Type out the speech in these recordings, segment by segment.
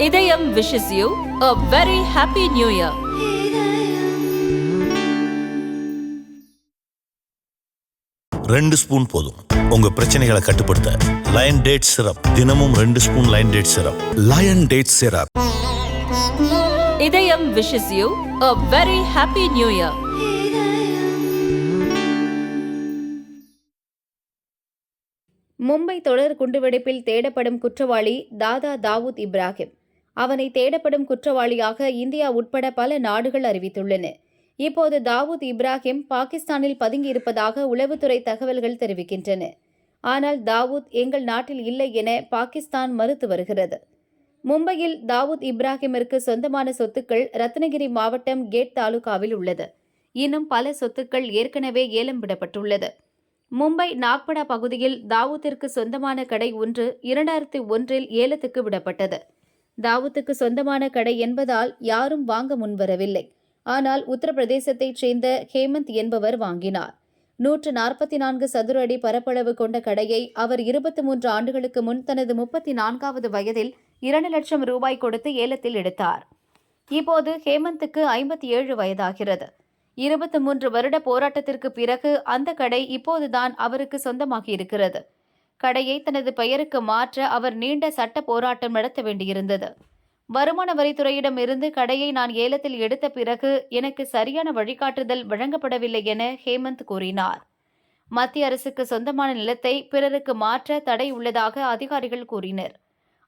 இதயம் wishes you a very happy new year. ரெண்டு spoon போதும் உங்க பிரச்சனைகளை கட்டுப்படுத்த. லயன் டேட் சிரப், தினமும் 2 spoon Lion date syrup. Lion date syrup. Idhayam wishes you a very happy new year. Mumbai தொடர் குண்டுவெடிப்பில் தேடப்படும் குற்றவாளி தாதா தாவூத் இப்ராஹிம். அவனை தேடப்படும் குற்றவாளியாக இந்தியா உட்பட பல நாடுகள் அறிவித்துள்ளன. இப்போது தாவூத் இப்ராஹிம் பாகிஸ்தானில் பதுங்கியிருப்பதாக உளவுத்துறை தகவல்கள் தெரிவிக்கின்றன. ஆனால் தாவூத் எங்கள் நாட்டில் இல்லை என பாகிஸ்தான் மறுத்து வருகிறது. மும்பையில் தாவூத் இப்ராஹிமிற்கு சொந்தமான சொத்துக்கள் ரத்னகிரி மாவட்டம் கேட் தாலுகாவில் உள்ளது. இன்னும் பல சொத்துக்கள் ஏற்கனவே ஏலம் விடப்பட்டுள்ளது. மும்பை நாக்படா பகுதியில் தாவூத்திற்கு சொந்தமான கடை ஒன்று 2001 ஏலத்துக்கு விடப்பட்டது. தாவூத்துக்கு சொந்தமான கடை என்பதால் யாரும் வாங்க முன்வரவில்லை. ஆனால் உத்தரப்பிரதேசத்தைச் சேர்ந்த ஹேமந்த் என்பவர் வாங்கினார். 144 சதுர அடி பரப்பளவு கொண்ட கடையை அவர் 23 ஆண்டுகளுக்கு முன் தனது 34வது வயதில் 2 லட்சம் ரூபாய் கொடுத்து ஏலத்தில் எடுத்தார். இப்போது ஹேமந்துக்கு 57 வயதாகிறது. 23 வருட போராட்டத்திற்கு பிறகு அந்த கடை இப்போதுதான் அவருக்கு சொந்தமாகியிருக்கிறது. கடையை தனது பெயருக்கு மாற்ற அவர் நீண்ட சட்ட போராட்டம் நடத்த வேண்டியிருந்தது. வருமான வரித்துறையிடம் இருந்து கடையை நான் ஏலத்தில் எடுத்த பிறகு எனக்கு சரியான வழிகாட்டுதல் வழங்கப்படவில்லை என ஹேமந்த் கூறினார். மத்திய அரசுக்கு சொந்தமான நிலத்தை பிறருக்கு மாற்ற தடை உள்ளதாக அதிகாரிகள் கூறினர்.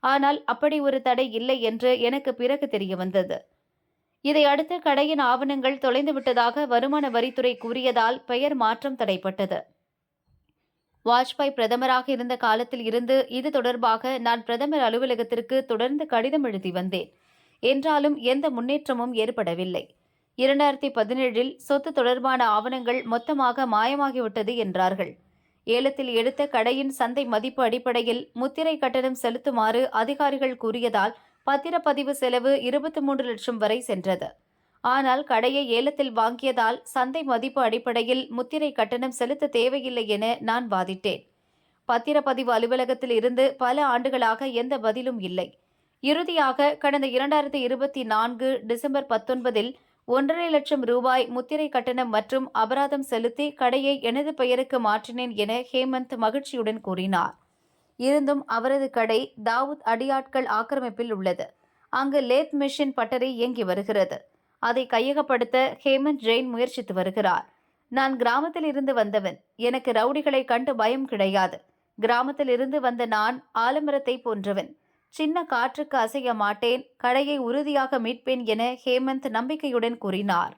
ஆனால் அப்படி ஒரு தடை இல்லை என்று எனக்கு பிறகு தெரியவந்தது. இதையடுத்து கடையின் ஆவணங்கள் தொலைந்துவிட்டதாக வருமான வரித்துறை கூறியதால் பெயர் மாற்றம் தடைப்பட்டது. வாஜ்பாய் பிரதமராக இருந்த காலத்தில் இருந்து இது தொடர்பாக நான் பிரதமர் அலுவலகத்திற்கு தொடர்ந்து கடிதம் எழுதி வந்தேன். என்றாலும் எந்த முன்னேற்றமும் ஏற்படவில்லை. 2017 சொத்து தொடர்பான ஆவணங்கள் மொத்தமாக மாயமாகிவிட்டது என்றார்கள். ஏலத்தில் எடுத்த கடையின் சந்தை மதிப்பு அடிப்படையில் முத்திரை கட்டணம் செலுத்துமாறு அதிகாரிகள் கூறியதால் பத்திரப்பதிவு செலவு 23 லட்சம் வரை சென்றது. ஆனால் கடையை ஏலத்தில் வாங்கியதால் சந்தை மதிப்பு அடிப்படையில் முத்திரை கட்டணம் செலுத்த தேவையில்லை என நான் வாதிட்டேன். பத்திரப்பதிவு அலுவலகத்தில் இருந்து பல ஆண்டுகளாக எந்த பதிலும் இல்லை. இறுதியாக கடந்த 2024 டிசம்பர் 19 1.5 லட்சம் ரூபாய் முத்திரை கட்டணம் மற்றும் அபராதம் செலுத்தி கடையை எனது பெயருக்கு மாற்றினேன் என ஹேமந்த் மகிழ்ச்சியுடன் கூறினார். இருந்தும் அவரது கடை தாவூத் அடியாட்கள் ஆக்கிரமிப்பில் உள்ளது. அங்கு லேத் மிஷின் பட்டறை இயங்கி வருகிறது. அதை கையகப்படுத்த ஹேமந்த் ஜெயின் முயற்சித்து வருகிறார். நான் கிராமத்தில் இருந்து வந்தவன். எனக்கு ரவுடிகளை கண்டு பயம் கிடையாது. கிராமத்தில் இருந்து வந்த நான் ஆலமரத்தை போன்றவன். சின்ன காற்றுக்கு அசைய மாட்டேன். கடையை உறுதியாக மீட்பேன் என ஹேமந்த் நம்பிக்கையுடன் கூறினார்.